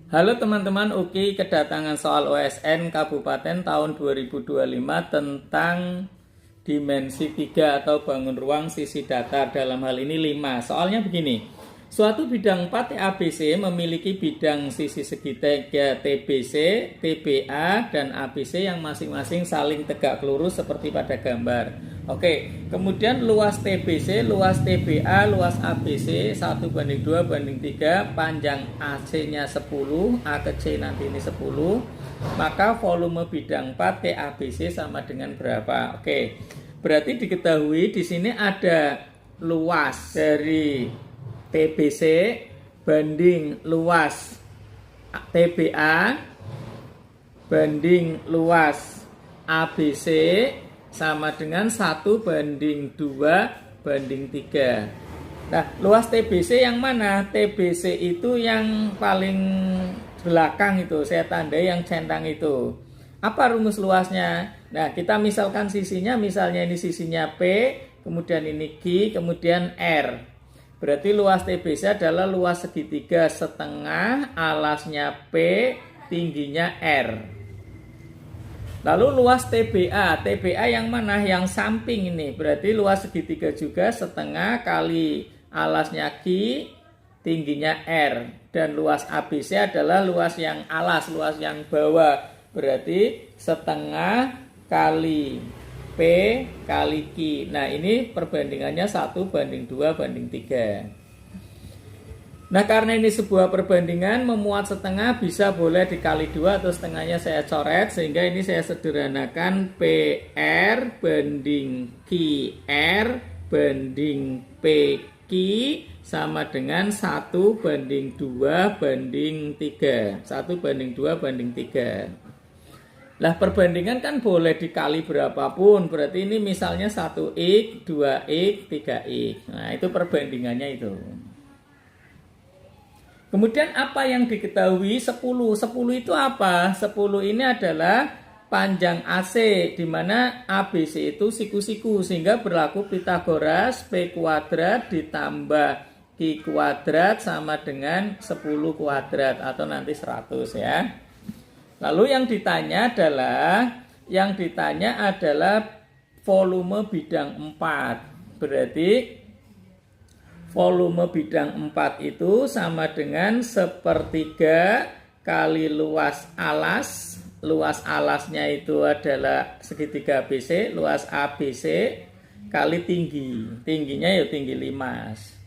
Halo teman-teman, UKI kedatangan soal OSN Kabupaten tahun 2025 tentang dimensi 3 atau bangun ruang sisi datar, dalam hal ini 5. Soalnya begini, suatu bidang 4 TABC memiliki bidang sisi segitiga TBC, TBA, dan ABC yang masing-masing saling tegak lurus seperti pada gambar. Oke, kemudian luas TBC, luas TBA, luas ABC 1:2:3, panjang AC-nya 10, A ke C nanti ini 10, maka volume bidang 4 TABC sama dengan berapa? Oke, berarti diketahui di sini ada luas dari TBC banding luas TBA banding luas ABC sama dengan 1:2:3. Nah, luas TBC yang mana? TBC itu yang paling belakang itu, saya tandai yang centang itu. Apa rumus luasnya? Nah, kita misalkan sisinya, misalnya ini sisinya P, kemudian ini Q, kemudian R. Berarti luas TBC adalah luas segitiga setengah, alasnya P, tingginya R. Lalu luas TBA, TBA yang mana? Yang samping ini, berarti luas segitiga juga setengah kali alasnya Q, tingginya R. Dan luas ABC adalah luas yang alas, luas yang bawah, berarti setengah kali P kali Q. Nah, ini perbandingannya 1:2:3. Nah, karena ini sebuah perbandingan, memuat setengah bisa boleh dikali 2 atau setengahnya saya coret, sehingga ini saya sederhanakan PR banding QR banding PQ sama dengan 1:2:3. 1:2:3. Lah, perbandingan kan boleh dikali berapapun, berarti ini misalnya 1x, 2x, 3x. Nah, itu perbandingannya itu. Kemudian apa yang diketahui 10? 10 itu apa? 10 ini adalah panjang AC, di mana ABC itu siku-siku, sehingga berlaku Pitagoras, P kuadrat ditambah Q kuadrat sama dengan 10 kuadrat atau nanti 100 ya. Lalu yang ditanya adalah volume bidang 4. Berarti volume bidang 4 itu sama dengan 1/3 kali luas alas. Luas alasnya itu adalah segitiga ABC, luas ABC kali tinggi. Tingginya ya tinggi limas.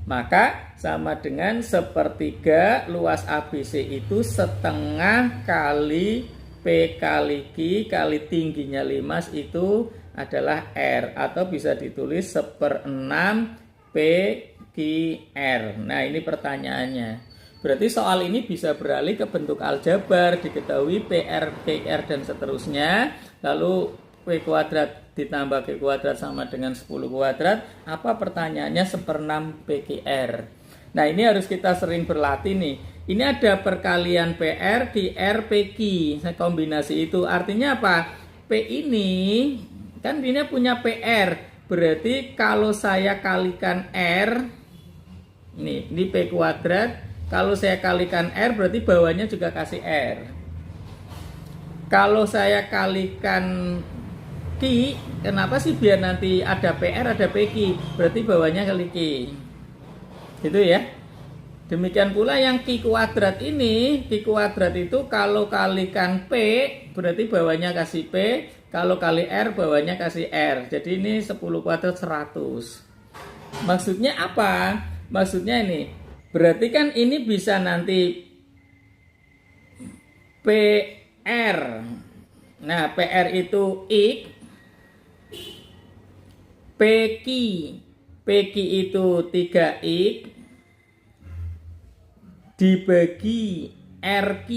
Maka sama dengan 1/3 luas ABC itu setengah kali P kali Q kali tingginya limas itu adalah R, atau bisa ditulis 1/6 PQR. Nah, ini pertanyaannya. Berarti soal ini bisa beralih ke bentuk aljabar, diketahui PR, QR, dan seterusnya. Lalu P kuadrat ditambah Q kuadrat sama dengan 10 kuadrat. Apa pertanyaannya? 1/6 PQR. Nah, ini harus kita sering berlatih nih. Ini ada perkalian PR, QR, PQ. Saya kombinasi itu. Artinya apa? P ini, kan ini punya PR. Berarti kalau saya kalikan R, ini P kuadrat, kalau saya kalikan R berarti bawahnya juga kasih R. Kalau saya kalikan Q, kenapa sih? Biar nanti ada PR, ada PQ, berarti bawahnya kali Q. Gitu ya. Demikian pula yang Q kuadrat ini, Q kuadrat itu kalau kalikan P, berarti bawahnya kasih P, kalau kali R bawahnya kasih R. Jadi ini 10 kuadrat 100. Maksudnya apa? Maksudnya ini, berarti kan ini bisa nanti PR. Nah, PR itu X, PQ. PQ itu 3X dibagi RQ.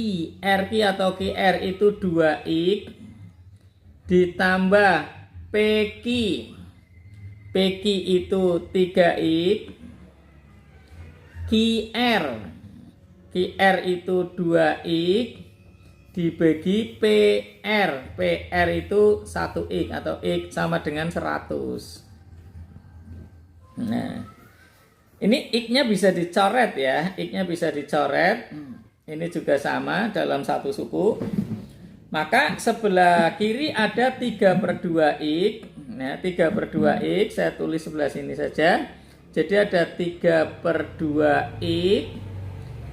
RQ atau QR itu 2X ditambah PQ. PQ itu 3X. QR. QR itu 2X dibagi PR. PR itu 1X atau X sama dengan 100. Nah, ini X-nya bisa dicoret ya. X-nya bisa dicoret. Ini juga sama dalam satu suku. Maka sebelah kiri ada 3/2x. Nah, 3/2x saya tulis sebelah sini saja. Jadi ada 3/2x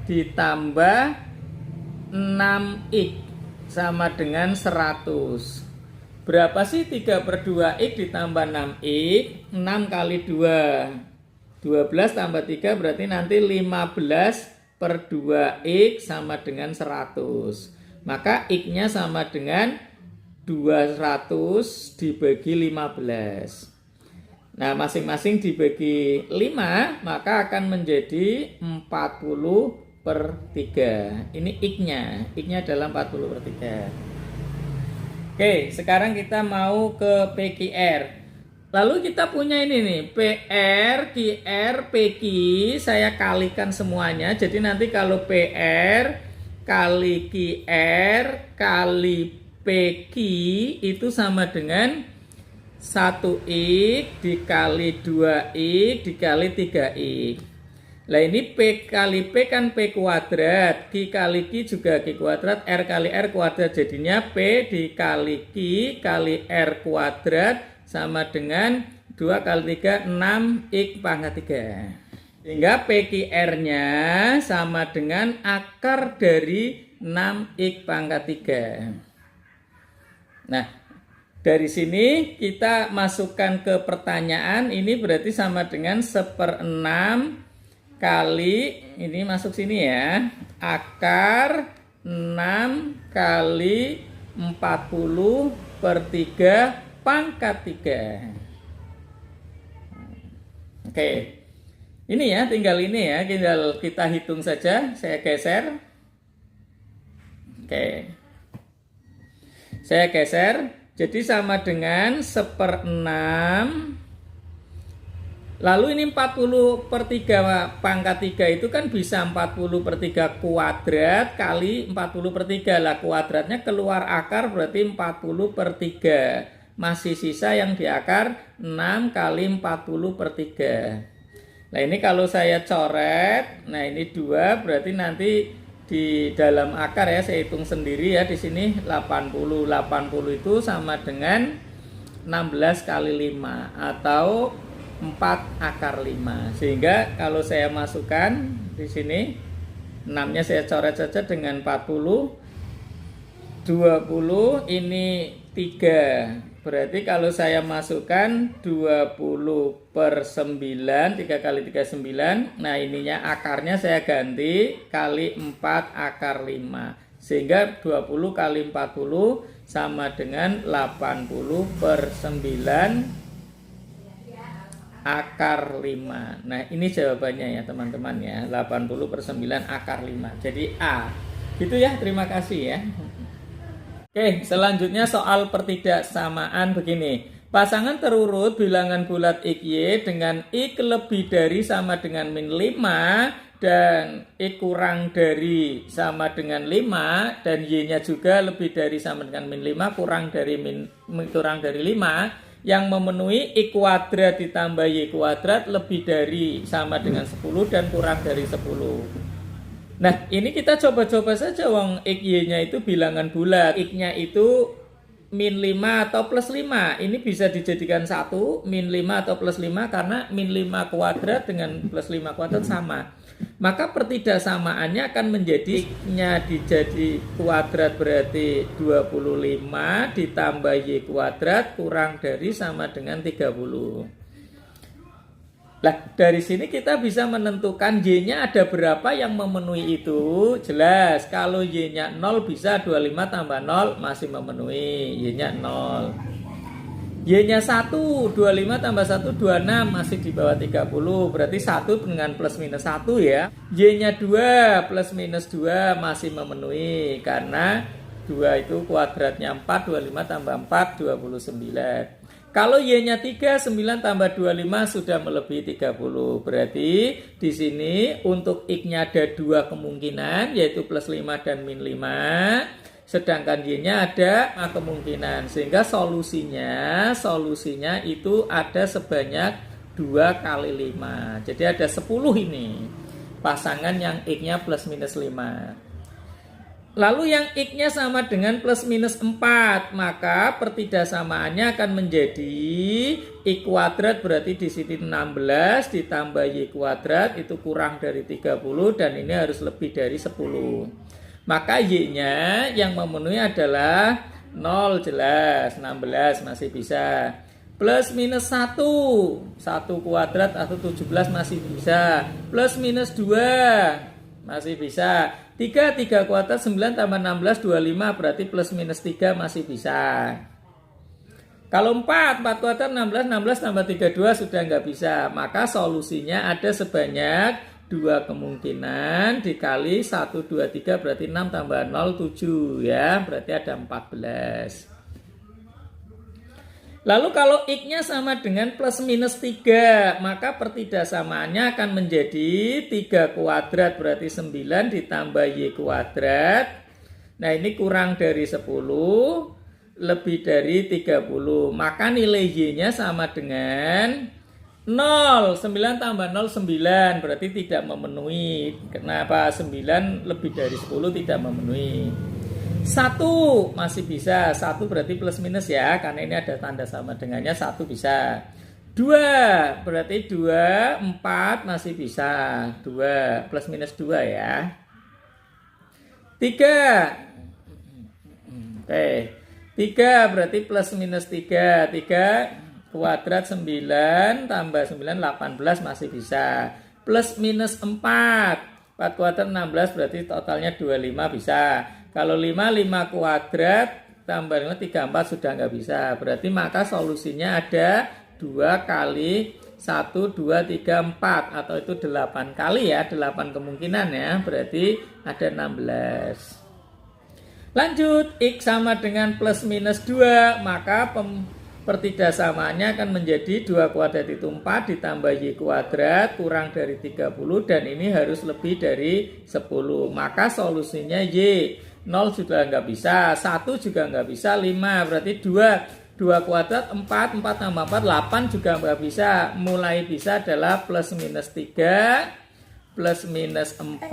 ditambah 6x sama dengan 100. Berapa sih 3/2x ditambah 6x? 6 kali 2. 12 tambah 3 berarti nanti 15/2x sama dengan 100. Maka x-nya sama dengan 200 dibagi 15. Nah, masing-masing dibagi 5, maka akan menjadi 40/3. Ini x-nya. X-nya adalah 40/3. Oke, sekarang kita mau ke PQR. Lalu kita punya ini nih, PR, QR, PQ, saya kalikan semuanya. Jadi nanti kalau PR kali QR kali PQ itu sama dengan 1x dikali 2x dikali 3x. Nah ini P kali P kan P kuadrat, Q kali Q juga Q kuadrat, R kali R kuadrat. Jadinya P dikali Q kali R kuadrat sama dengan 2 kali 3, 6x pangkat 3. Sehingga PQR-nya sama dengan akar dari 6x pangkat 3. Nah, dari sini kita masukkan ke pertanyaan. Ini berarti sama dengan 1/6 kali, ini masuk sini ya, akar 6 kali 40/3 pangkat 3. Oke. Ini ya, tinggal kita hitung saja. Saya geser. Oke. Saya geser. Jadi sama dengan 1/6. Lalu ini 40/3 pangkat 3 itu kan bisa 40/3 kuadrat kali 40/3. Lah kuadratnya keluar akar berarti 40/3. Masih sisa yang di akar 6 kali 40/3. Nah ini kalau saya coret, nah ini 2 berarti nanti di dalam akar ya saya hitung sendiri ya di sini 80. 80 itu sama dengan 16 kali 5 atau 4 akar 5. Sehingga kalau saya masukkan di sini 6-nya saya coret saja dengan 40. 20 ini 3. Berarti kalau saya masukkan 20/9, 3 kali 3 9. Nah ininya akarnya saya ganti kali 4 akar 5. Sehingga 20 kali 40 sama dengan 80/9 akar 5. Nah ini jawabannya ya teman-teman ya, 80/9 akar 5. Jadi A. Gitu ya, terima kasih ya. Oke, selanjutnya soal pertidaksamaan begini. Pasangan terurut bilangan bulat XY dengan X lebih dari sama dengan min 5 dan X kurang dari sama dengan 5 dan Y-nya juga lebih dari sama dengan min 5 kurang dari 5 yang memenuhi X kuadrat ditambah Y kuadrat lebih dari sama dengan 10 dan kurang dari 10. Nah, ini kita coba-coba saja wong XY-nya itu bilangan bulat. X-nya itu min 5 atau plus 5. Ini bisa dijadikan 1, min 5 atau plus 5 karena min 5 kuadrat dengan plus 5 kuadrat sama. Maka pertidaksamaannya akan menjadi X-nya dijadi kuadrat berarti 25 ditambah Y kuadrat kurang dari sama dengan 30. Nah, dari sini kita bisa menentukan Y-nya ada berapa yang memenuhi itu. Jelas, kalau Y-nya 0 bisa 25 tambah 0 masih memenuhi. Y-nya 0. Y-nya 1, 25 tambah 1, 26 masih di bawah 30. Berarti 1 dengan plus minus 1 ya. Y-nya 2 plus minus 2 masih memenuhi. Karena 2 itu kuadratnya 4, 25 tambah 4, 29. Kalau Y-nya 3, 9 tambah 25 sudah melebihi 30. Berarti di sini untuk X-nya ada 2 kemungkinan, yaitu plus 5 dan min 5. Sedangkan Y-nya ada 5 kemungkinan. Sehingga solusinya itu ada sebanyak 2 kali 5. Jadi ada 10 ini. Pasangan yang X-nya plus minus 5. Lalu yang X-nya sama dengan plus minus 4, maka pertidasamaannya akan menjadi X kuadrat, berarti di sini 16 ditambah Y kuadrat itu kurang dari 30 dan ini harus lebih dari 10. Maka Y-nya yang memenuhi adalah 0 jelas, 16 masih bisa. Plus minus 1 kuadrat atau 17 masih bisa. Plus minus 2 masih bisa. 3 kuadrat 9 tambah 16 25 berarti plus minus 3 masih bisa. Kalau 4 kuadrat 16 tambah 32 sudah nggak bisa. Maka solusinya ada sebanyak 2 kemungkinan dikali 1 2 3 berarti 6 tambah 0 7 ya, berarti ada 14. Lalu kalau X-nya sama dengan plus minus 3, maka pertidasamaannya akan menjadi 3 kuadrat berarti 9 ditambah Y kuadrat. Nah ini kurang dari 10, lebih dari 30. Maka nilai Y-nya sama dengan 0. 9 tambah 0, 9. Berarti tidak memenuhi. Kenapa? 9 lebih dari 10 tidak memenuhi. 1 masih bisa, 1 berarti plus minus ya, karena ini ada tanda sama dengannya, 1 bisa. 2 berarti 2, 4 masih bisa, 2 plus minus 2 ya. 3 oke, 3 berarti plus minus 3, 3 kuadrat 9 tambah 9 18 masih bisa. Plus minus 4 kuadrat 16 berarti totalnya 25 bisa. Kalau 5 kuadrat tambah 5 34 sudah nggak bisa. Berarti maka solusinya ada 2 kali 1 2 3 4 atau itu 8 kali ya, 8 kemungkinan ya. Berarti ada 16. Lanjut, X sama dengan plus minus 2, maka pertidasamaannya akan menjadi 2 kuadrat itu 4 ditambah Y kuadrat kurang dari 30 dan ini harus lebih dari 10. Maka solusinya Y. 0 sudah nggak bisa, 1 juga nggak bisa, 5 berarti 2 kuadrat 4 tambah 4 8 juga nggak bisa. Mulai bisa adalah plus minus 3 plus minus 4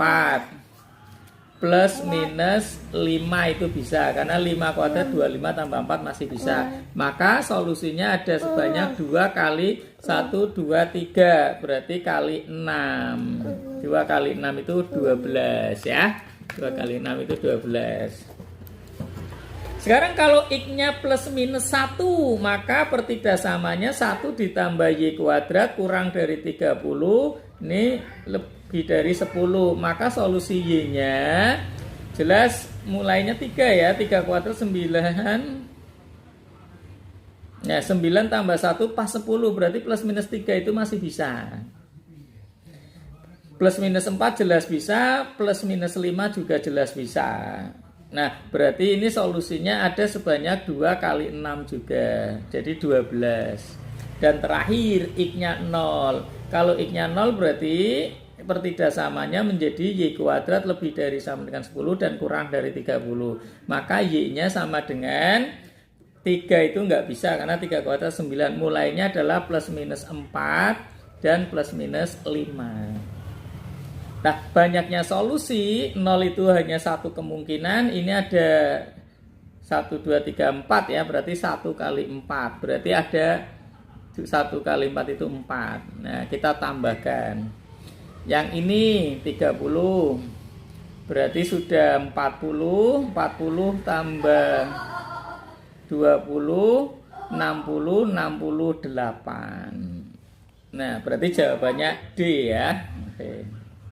plus minus 5 itu bisa, karena 5 kuadrat 25 tambah 4 masih bisa. Maka solusinya ada sebanyak 2 kali 1 2 3 berarti kali 6. 2 kali 6 itu 12 ya. 2 kali 6 itu 12. Sekarang kalau X-nya plus minus 1, maka pertidasamanya 1 ditambah Y kuadrat kurang dari 30, ini lebih dari 10. Maka solusi Y-nya jelas mulainya 3 ya, 3 kuadrat 9. Ya, 9 tambah 1 pas 10, berarti plus minus 3 itu masih bisa. Plus minus 4 jelas bisa, plus minus 5 juga jelas bisa. Nah, berarti ini solusinya ada sebanyak 2 kali 6 juga. Jadi 12. Dan terakhir X-nya 0. Kalau X-nya 0 berarti pertidasamanya menjadi Y kuadrat lebih dari sama dengan 10 dan kurang dari 30. Maka Y-nya sama dengan 3 itu nggak bisa karena 3 kuadrat 9. Mulainya adalah plus minus 4 dan plus minus 5. Nah, banyaknya solusi, 0 itu hanya satu kemungkinan, ini ada 1, 2, 3, 4 ya, berarti 1 kali 4, berarti ada 1 kali 4 itu 4. Nah, kita tambahkan. Yang ini 30, berarti sudah 40, 40 tambah 20, 60, 68. Nah, berarti jawabannya D ya. Oke.